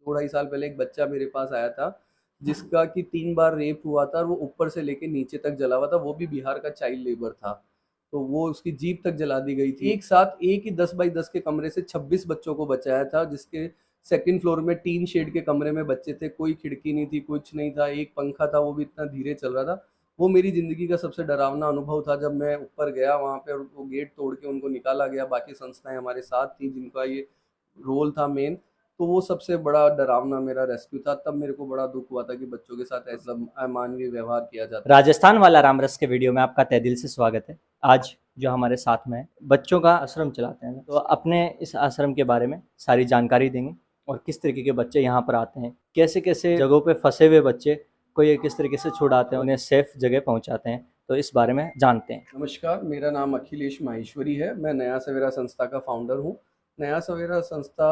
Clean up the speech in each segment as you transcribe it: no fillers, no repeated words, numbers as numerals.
2 ढाई साल पहले एक बच्चा मेरे पास आया था जिसका कि 3 बार रेप हुआ था और वो ऊपर से लेके नीचे तक जला हुआ था, वो भी बिहार का चाइल्ड लेबर था। तो वो उसकी जीप तक जला दी गई थी। एक साथ एक ही 10 बाई 10 के कमरे से 26 बच्चों को बचाया था, जिसके सेकंड फ्लोर में टीन शेड के कमरे में बच्चे थे, कोई खिड़की नहीं थी, कुछ नहीं था, एक पंखा था वो भी इतना धीरे चल रहा था। वो मेरी ज़िंदगी का सबसे डरावना अनुभव था जब मैं ऊपर गया वहाँ पे और वो गेट तोड़ के उनको निकाला गया। बाकी संस्थाएं हमारे साथ थी जिनका ये रोल था मेन। तो वो सबसे बड़ा डरावना मेरा रेस्क्यू था। तब मेरे को बड़ा दुख हुआ था कि बच्चों के साथ ऐसा अमानवीय व्यवहार किया जाता है। राजस्थान वाला रामरस के वीडियो में आपका तहे दिल से स्वागत है। आज जो हमारे साथ में है, बच्चों का आश्रम चलाते हैं, तो अपने इस आश्रम के बारे में सारी जानकारी देंगे और किस तरीके के बच्चे यहाँ पर आते हैं, कैसे कैसे जगहों पे फंसे हुए बच्चे को ये किस तरीके से छुड़ाते हैं, उन्हें सेफ जगह पहुँचाते हैं, तो इस बारे में जानते हैं। नमस्कार, मेरा नाम अखिलेश माहेश्वरी है। मैं नया सवेरा संस्था का फाउंडर हूँ। नया सवेरा संस्था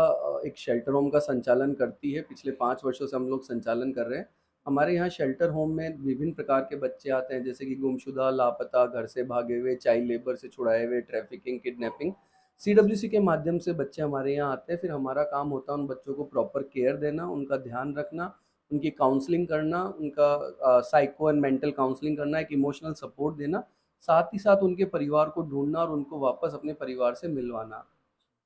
एक शेल्टर होम का संचालन करती है। पिछले 5 वर्षों से हम लोग संचालन कर रहे हैं। हमारे यहाँ शेल्टर होम में विभिन्न प्रकार के बच्चे आते हैं, जैसे कि गुमशुदा, लापता, घर से भागे हुए, चाइल्ड लेबर से छुड़ाए हुए, ट्रैफिकिंग, किडनैपिंग। सीडब्ल्यूसी के माध्यम से बच्चे हमारे यहाँ आते हैं। फिर हमारा काम होता है उन बच्चों को प्रॉपर केयर देना, उनका ध्यान रखना, उनकी काउंसलिंग करना, उनका साइको एंड मेंटल काउंसलिंग करना, एक इमोशनल सपोर्ट देना, साथ ही साथ उनके परिवार को ढूंढना और उनको वापस अपने परिवार से मिलवाना।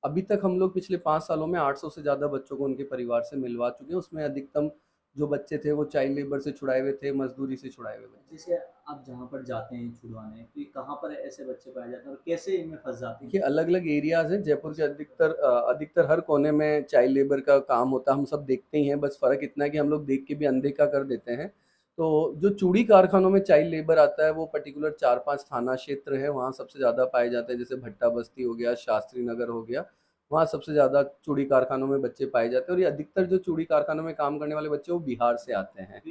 अभी तक हम लोग पिछले 5 सालों में 800 से ज़्यादा बच्चों को उनके परिवार से मिलवा चुके हैं। उसमें अधिकतम जो बच्चे थे वो चाइल्ड लेबर से छुड़ाए हुए थे, मजदूरी से छुड़ाए हुए बच्चे। जैसे आप जहाँ पर जाते हैं छुड़वाने, तो ये कहाँ पर ऐसे बच्चे पाए जाते हैं और कैसे इनमें फंस जाते हैं? देखिए, अलग अलग एरियाज हैं। जयपुर के अधिकतर हर कोने में चाइल्ड लेबर का काम होता है, हम सब देखते ही हैं। बस फ़र्क इतना है कि हम लोग देख के भी अनदेखा कर देते हैं। तो जो चूड़ी कारखानों में चाइल्ड लेबर आता है वो पर्टिकुलर 4-5 थाना क्षेत्र है, वहाँ सबसे ज़्यादा पाए जाते हैं। जैसे भट्टा बस्ती हो गया, शास्त्री नगर हो गया, वहाँ सबसे ज़्यादा चूड़ी कारखानों में बच्चे पाए जाते हैं। और ये अधिकतर जो चूड़ी कारखानों में काम करने वाले बच्चे वो बिहार से आते हैं,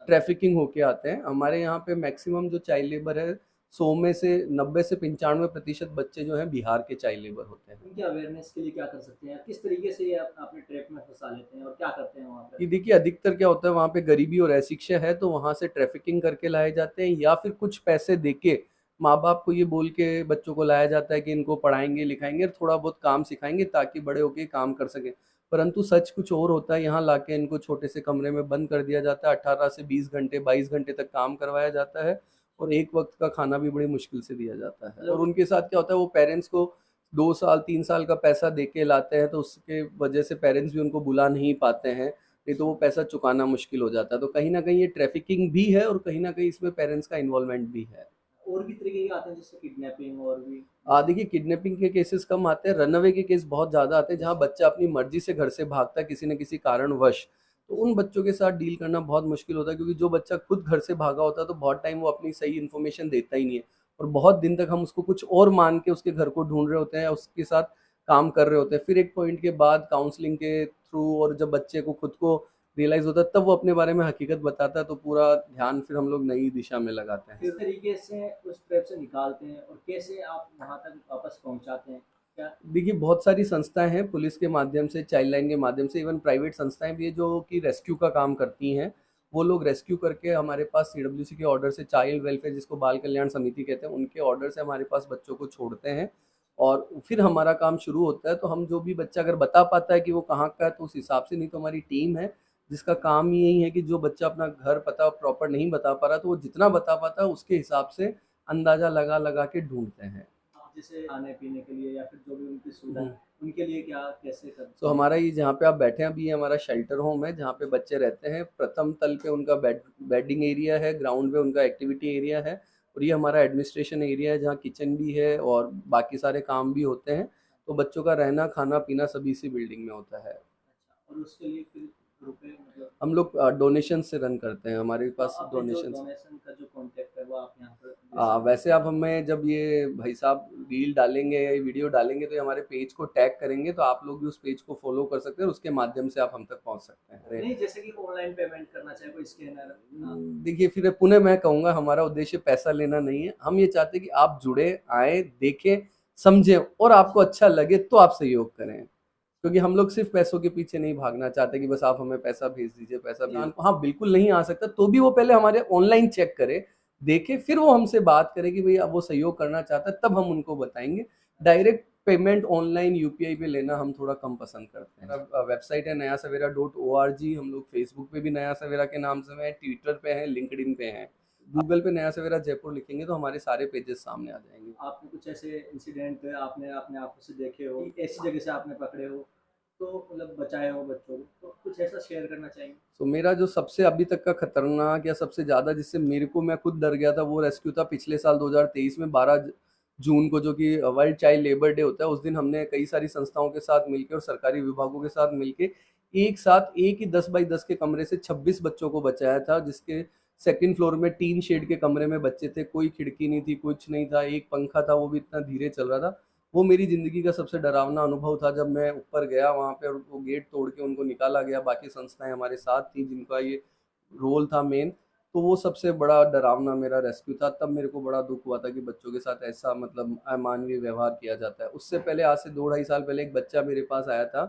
ट्रैफिकिंग होके आते हैं। हमारे यहाँ पे मैक्सिमम जो चाइल्ड लेबर है, 100 में से 90 से 95% बच्चे जो हैं बिहार के चाइल्ड लेबर होते हैं। उनके अवेयरनेस के लिए क्या कर सकते हैं? किस तरीके से ये अपने ट्रैप में फंसा लेते हैं और क्या करते हैं वहाँ कि पे? देखिए, अधिकतर क्या होता है वहाँ पे गरीबी और अशिक्षा है, तो वहाँ से ट्रैफिकिंग करके लाए जाते हैं, या फिर कुछ पैसे देके माँ बाप को ये बोल के बच्चों को लाया जाता है कि इनको पढ़ाएंगे लिखाएंगे और थोड़ा बहुत काम सिखाएंगे ताकि बड़े होके काम कर सकें। परंतु सच कुछ और होता है। यहाँ लाके इनको छोटे से कमरे में बंद कर दिया जाता है, 18 से 20 घंटे 22 घंटे तक काम करवाया जाता है और एक वक्त का खाना भी बड़ी मुश्किल से दिया जाता है। और उनके साथ क्या होता है, वो पेरेंट्स को 2 साल 3 साल का पैसा दे के लाते हैं, तो उसके वजह से पेरेंट्स भी उनको बुला नहीं पाते हैं, नहीं तो वो पैसा चुकाना मुश्किल हो जाता है। तो कहीं न कहीं ये ट्रैफिकिंग भी है और कहीं न कहीं इसमें पेरेंट्स का इन्वॉल्वमेंट भी है। और भी तरीके के आते हैं जैसे किडनैपिंग और भी? देखिए, किडनैपिंग के केसेस कम आते हैं, रनअवे के केस बहुत ज़्यादा आते हैं, जहाँ बच्चा अपनी मर्ज़ी से घर से भागता है किसी न किसी कारणवश। तो उन बच्चों के साथ डील करना बहुत मुश्किल होता है, क्योंकि जो बच्चा खुद घर से भागा होता है तो बहुत टाइम वो अपनी सही इन्फॉर्मेशन देता ही नहीं है और बहुत दिन तक हम उसको कुछ और मान के उसके घर को ढूँढ रहे होते हैं या उसके साथ काम कर रहे होते हैं। फिर एक पॉइंट के बाद काउंसलिंग के थ्रू और जब बच्चे को खुद को रियलाइज़ होता है तब वो अपने बारे में हकीकत बताता है, तो पूरा ध्यान फिर हम लोग नई दिशा में लगाते हैं। किस तरीके से उस ट्रैप से निकालते हैं और कैसे आप वहाँ तक वापस पहुँचाते हैं? क्या देखिए, बहुत सारी संस्थाएँ हैं, पुलिस के माध्यम से, चाइल्ड लाइन के माध्यम से, इवन प्राइवेट संस्थाएँ भी हैं जो कि रेस्क्यू का काम करती हैं। वो लोग रेस्क्यू करके हमारे पास सीडब्ल्यूसी के ऑर्डर से, चाइल्ड वेलफेयर जिसको बाल कल्याण समिति कहते हैं, उनके ऑर्डर से हमारे पास बच्चों को छोड़ते हैं और फिर हमारा काम शुरू होता है। तो हम जो भी बच्चा अगर बता पाता है कि वो कहाँ का है तो उस हिसाब से, नहीं तो हमारी टीम है जिसका काम ही यही है कि जो बच्चा अपना घर पता प्रॉपर नहीं बता पा रहा तो वो जितना बता पाता है उसके हिसाब से अंदाज़ा लगा के ढूँढते हैं। जैसे खाने-पीने के लिए या फिर जो भी उनकी सुविधा है, उनके लिए क्या कैसे करते तो हैं? हमारा ये जहाँ पे आप बैठे हैं अभी, ये हमारा शेल्टर होम है जहाँ पे बच्चे रहते हैं। प्रथम तल पे उनका बेडिंग एरिया है, ग्राउंड पे उनका एक्टिविटी एरिया है और ये हमारा एडमिनिस्ट्रेशन एरिया है जहाँ किचन भी है और बाकी सारे काम भी होते हैं। तो बच्चों का रहना खाना पीना सभी इसी बिल्डिंग में होता है। अच्छा, और उसके लिए फिर रुपए मतलब हम लोग डोनेशन से रन करते हैं, हमारे पास आपने जो डोनेशन। डोनेशन का जो कॉन्टेक्ट है वो आप यहाँ पर दे सकते हैं? वैसे आप हमें जब ये भाई साहब रील डालेंगे या ये वीडियो डालेंगे तो ये हमारे पेज को टैग करेंगे, तो आप लोग भी उस पेज को फॉलो कर सकते हैं और उसके माध्यम से आप हम तक पहुंच सकते हैं। नहीं, जैसे कि ऑनलाइन पेमेंट करना चाहे कोई स्कैनर। हाँ। देखिए, फिर पुनः मैं कहूँगा हमारा उद्देश्य पैसा लेना नहीं है। हम ये चाहते हैं कि आप जुड़े, आए, देखें, समझें और आपको अच्छा लगे तो आप सहयोग करें। क्योंकि हम लोग सिर्फ पैसों के पीछे नहीं भागना चाहते कि बस आप हमें पैसा भेज दीजिए, पैसा भेज। हाँ, बिल्कुल नहीं आ सकता तो भी वो पहले हमारे ऑनलाइन चेक करे, देखे, फिर वो हमसे बात करे कि भई अब वो सहयोग करना चाहता है, तब हम उनको बताएँगे। डायरेक्ट पेमेंट ऑनलाइन यूपीआई पे लेना हम थोड़ा कम पसंद करते हैं। वेबसाइट है नया सवेरा .org। हम लोग फेसबुक पे भी नया सवेरा के नाम से हैं, ट्विटर पे हैं, लिंक्डइन पे हैं। गूगल पे नया सवेरा जयपुर लिखेंगे तो हमारे सारे पेजेस सामने आ जाएंगे। आपने कुछ ऐसे इंसिडेंट आपने अपने आंखों से देखे हो, ऐसी जगह से आपने पकड़े हो तो मतलब बचाए हो बच्चों को, तो कुछ ऐसा शेयर करना चाहेंगे? तो मेरा जो सबसे अभी तक का खतरनाक या सबसे ज़्यादा जिससे मेरे को मैं खुद डर गया था वो रेस्क्यू था पिछले साल 2023 में 12 जून को, जो कि वर्ल्ड चाइल्ड लेबर डे होता है। उस दिन हमने कई सारी संस्थाओं के साथ मिलकर और सरकारी विभागों के साथ मिलके एक साथ एक ही 10 बाई 10 के कमरे से 26 बच्चों को बचाया था, जिसके सेकंड फ्लोर में टीन शेड के कमरे में बच्चे थे। कोई खिड़की नहीं थी, कुछ नहीं था, एक पंखा था, वो भी इतना धीरे चल रहा था। वो मेरी ज़िंदगी का सबसे डरावना अनुभव था जब मैं ऊपर गया वहाँ पे और वो गेट तोड़ के उनको निकाला गया। बाकी संस्थाएं हमारे साथ थी जिनका ये रोल था मेन। तो वो सबसे बड़ा डरावना मेरा रेस्क्यू था। तब मेरे को बड़ा दुख हुआ था कि बच्चों के साथ ऐसा मतलब अमानवीय व्यवहार किया जाता है। उससे पहले आज से 2 ढाई साल पहले एक बच्चा मेरे पास आया था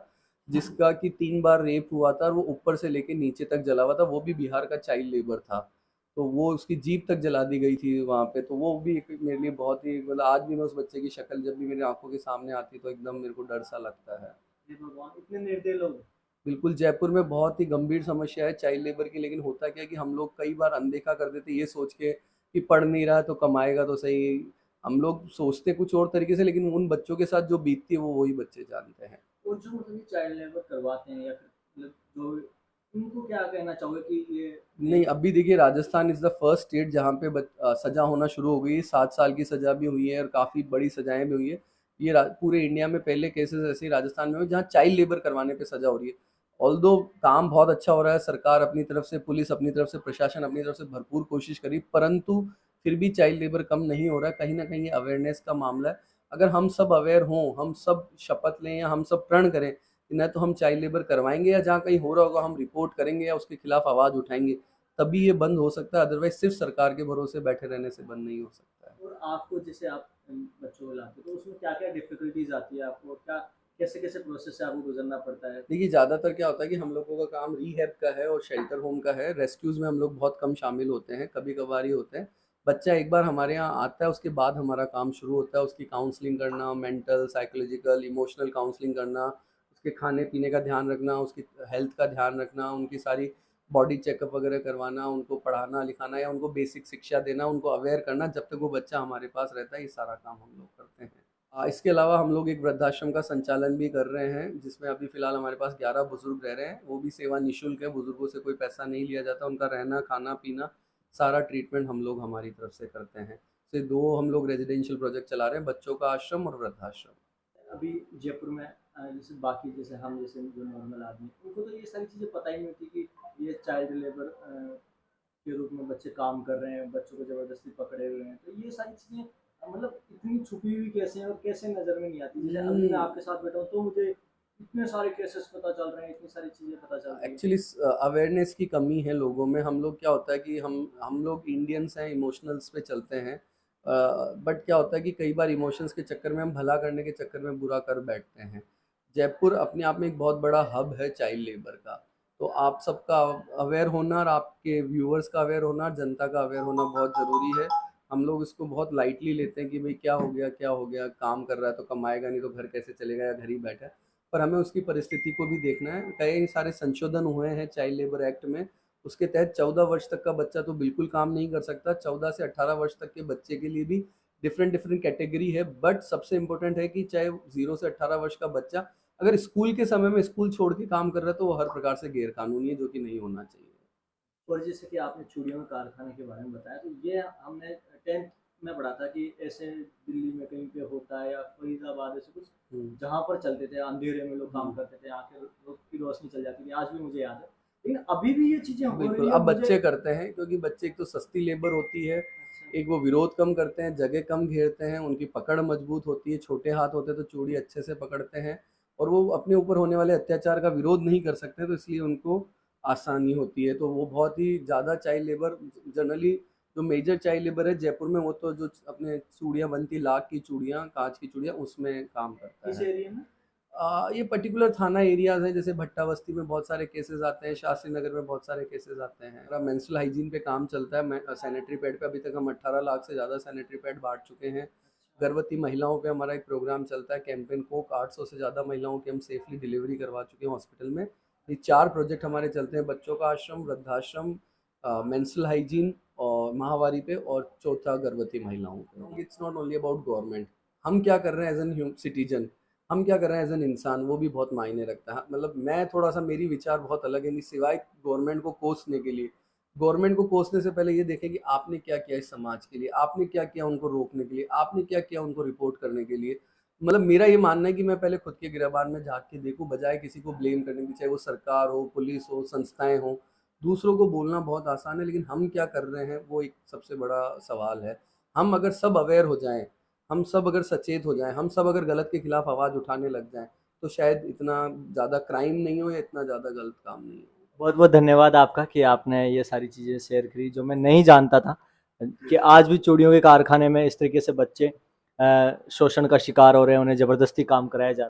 जिसका कि 3 बार रेप हुआ था और वो ऊपर से लेके नीचे तक जला हुआ था। वो भी बिहार का चाइल्ड लेबर था। तो वो उसकी जीप तक जला दी गई थी वहाँ पे। तो वो भी एक मेरे लिए बहुत ही मतलब आज भी मैं उस बच्चे की शक्ल जब भी मेरी आंखों के सामने आती तो एकदम मेरे को डर सा लगता है। ये भगवान, इतने निर्दयी लोग। बिल्कुल, जयपुर में बहुत ही गंभीर समस्या है चाइल्ड लेबर की। लेकिन होता क्या है कि हम लोग कई बार अनदेखा कर देते ये सोच के कि पढ़ नहीं रहा है तो कमाएगा तो सही। हम लोग सोचते कुछ और तरीके से, लेकिन उन बच्चों के साथ जो बीतती है वो वही बच्चे जानते हैं। और जो मतलब ये चाइल्ड लेबर करवाते हैं या फिर मतलब जो, उनको क्या कहना चाहोगे कि ये नहीं, अभी देखिए Rajasthan is the first state जहाँ पे सज़ा होना शुरू हो गई है। 7 साल की सज़ा भी हुई है और काफ़ी बड़ी सज़ाएँ भी हुई है। ये पूरे इंडिया में पहले केसेस ऐसे ही राजस्थान में हुए जहाँ चाइल्ड लेबर करवाने पे सज़ा हो रही है। ऑल्दो काम बहुत अच्छा हो रहा है, सरकार अपनी तरफ से, पुलिस अपनी तरफ से, प्रशासन अपनी तरफ से भरपूर कोशिश करी, परंतु फिर भी चाइल्ड लेबर कम नहीं हो रहा है। कहीं न कहीं ये अवेयरनेस का मामला है। अगर हम सब अवेयर हों, हम सब शपथ लें या हम सब प्रण करें कि न तो हम चाइल्ड लेबर करवाएँगे या जहाँ कहीं हो रहा होगा हम रिपोर्ट करेंगे या उसके खिलाफ आवाज़ उठाएँगे, तभी ये बंद हो सकता है। अदरवाइज सिर्फ सरकार के भरोसे बैठे रहने से बंद नहीं हो सकता है। और आपको जैसे आप बच्चों को लाते हो तो उसमें क्या क्या डिफिकल्टीज आती है आपको, क्या कैसे कैसे प्रोसेस से आपको गुजरना पड़ता है? देखिए ज़्यादातर क्या होता है कि हम लोगों का काम रिहैब का है और शेल्टर होम का है। रेस्क्यूज़ में हम लोग बहुत कम शामिल होते हैं, कभी-कभार ही होते हैं। बच्चा एक बार हमारे यहाँ आता है उसके बाद हमारा काम शुरू होता है उसकी काउंसलिंग करना, मेंटल, साइकोलॉजिकल, इमोशनल काउंसलिंग करना, उसके खाने-पीने का ध्यान रखना, उसकी हेल्थ का ध्यान रखना, उनकी सारी बॉडी चेकअप वगैरह करवाना, उनको पढ़ाना-लिखाना या उनको बेसिक शिक्षा देना, उनको अवेयर करना। जब तक वो बच्चा हमारे पास रहता है ये सारा काम हम लोग करते हैं। इसके अलावा हम लोग एक वृद्धाश्रम का संचालन भी कर रहे हैं जिसमें अभी फ़िलहाल हमारे पास 11 बुज़ुर्ग रह रहे हैं। वो भी सेवा निःशुल्क है, बुज़ुर्गों से कोई पैसा नहीं लिया जाता। उनका रहना, खाना-पीना, सारा ट्रीटमेंट हम लोग हमारी तरफ से करते हैं। तो ये 2 हम लोग रेज़िडेंशियल प्रोजेक्ट चला रहे हैं, बच्चों का आश्रम और वृद्धाश्रम। अभी जयपुर में जैसे बाकी जैसे हम जैसे जो नॉर्मल आदमी, उनको तो ये सारी चीज़ें पता ही नहीं होती कि ये चाइल्ड लेबर के रूप में बच्चे काम कर रहे हैं, बच्चों को ज़बरदस्ती पकड़े हुए हैं। तो ये सारी चीज़ें मतलब इतनी छुपी हुई कैसे हैं और कैसे नज़र में नहीं आती? जैसे अभी मैं आपके साथ बैठा हूँ तो मुझे इतने सारे केसेस पता चल रहे हैं, इतनी सारी चीज़ें पता चल रही हैं। एक्चुअली अवेयरनेस की कमी है लोगों में। हम लोग क्या होता है कि हम लोग इंडियंस हैं, इमोशनल्स पे चलते हैं। बट क्या होता है कि कई बार इमोशंस के चक्कर में हम भला करने के चक्कर में बुरा कर बैठते हैं। जयपुर अपने आप में एक बहुत बड़ा हब है चाइल्ड लेबर का। तो आप सबका अवेयर होना और आपके व्यूअर्स का अवेयर होना, जनता का अवेयर होना बहुत ज़रूरी है। हम लोग इसको बहुत लाइटली लेते हैं कि भाई क्या हो गया, काम कर रहा है तो कमाएगा नहीं तो घर कैसे चलेगा या घर ही बैठा है। पर हमें उसकी परिस्थिति को भी देखना है। कई सारे संशोधन हुए हैं चाइल्ड लेबर एक्ट में। उसके तहत 14 वर्ष तक का बच्चा तो बिल्कुल काम नहीं कर सकता। 14 से 18 वर्ष तक के बच्चे के लिए भी डिफरेंट डिफरेंट कैटेगरी है। बट सबसे इम्पोर्टेंट है कि चाहे 0 से 18 वर्ष का बच्चा अगर स्कूल के समय में स्कूल छोड़ के काम कर रहा है तो वो हर प्रकार से गैर कानूनी है, जो कि नहीं होना चाहिए। और जैसे कि आपने चूड़ियों के कारखाने के बारे में बताया, तो ये हमने 10th में पढ़ा था कि ऐसे दिल्ली में कहीं पे होता है या फरीदाबाद ऐसे कुछ, हम्म। जहाँ पर चलते थे अंधेरे में लोग काम हम्म। करते थे, आंखें की रोशनी चल जाती थी, आज भी मुझे याद है। लेकिन अभी भी ये चीज़ें हो बिल्कुल, रही है अब मुझे। बच्चे करते हैं क्योंकि बच्चे एक तो सस्ती लेबर होती है, अच्छा। एक वो विरोध कम करते हैं, जगह कम घेरते हैं, उनकी पकड़ मजबूत होती है, छोटे हाथ होते हैं तो चूड़ी अच्छे से पकड़ते हैं और वो अपने ऊपर होने वाले अत्याचार का विरोध नहीं कर सकते, तो इसलिए उनको आसानी होती है। तो वो बहुत ही ज़्यादा चाइल्ड लेबर जनरली जो मेजर चाइल्ड लेबर है जयपुर में, वो तो जो अपने चूड़ियाँ बनती, लाख की चूड़ियाँ, काँच की चूड़ियाँ, उसमें काम करता किस है। एरिया में? ये पर्टिकुलर थाना एरियाज़ हैं, जैसे भट्टा बस्ती में बहुत सारे केसेस आते हैं, शास्त्री नगर में बहुत सारे केसेस आते हैं। हमारा मेंस्ट्रुअल हाइजीन पे काम चलता है। मैं सैनिटरी पैड पे अभी तक हम 18 लाख से ज़्यादा सैनिटरी पैड बाँट चुके हैं। गर्भवती महिलाओं पे हमारा एक प्रोग्राम चलता है, कैंपेन कोक। 800 से ज़्यादा महिलाओं की हम सेफली डिलीवरी करवा चुके हैं हॉस्पिटल में। ये 4 प्रोजेक्ट हमारे चलते हैं, बच्चों का आश्रम, वृद्धाश्रम, मेंस्ट्रुअल हाइजीन और माहवारी पे, और चौथा गर्भवती महिलाओं पे। It's not only about government, हम क्या कर रहे हैं एज एन सिटीजन, हम क्या कर रहे हैं एज एन इंसान, वो भी बहुत मायने रखता है। मतलब मैं थोड़ा सा, मेरी विचार बहुत अलग है कि सिवाय गवर्नमेंट को कोसने के लिए, गवर्नमेंट को कोसने से पहले ये देखें कि आपने क्या किया इस समाज के लिए, आपने क्या किया उनको रोकने के लिए, आपने क्या किया उनको रिपोर्ट करने के लिए। मतलब मेरा ये मानना है कि मैं पहले खुद के गिरबान में झांक के देखूं, बजाय किसी को ब्लेम करने की। चाहे वो सरकार हो, पुलिस हो, संस्थाएं हो, दूसरों को बोलना बहुत आसान है, लेकिन हम क्या कर रहे हैं वो एक सबसे बड़ा सवाल है। हम अगर सब अवेयर हो जाएं, हम सब अगर सचेत हो जाएं, हम सब अगर गलत के खिलाफ आवाज़ उठाने लग जाएं, तो शायद इतना ज़्यादा क्राइम नहीं हो या इतना ज़्यादा गलत काम नहीं हो। बहुत बहुत धन्यवाद आपका कि आपने ये सारी चीज़ें शेयर करी जो मैं नहीं जानता था कि आज भी चूड़ियों के कारखाने में इस तरीके से बच्चे शोषण का शिकार हो रहे हैं, उन्हें ज़बरदस्ती काम कराया जा रहा है।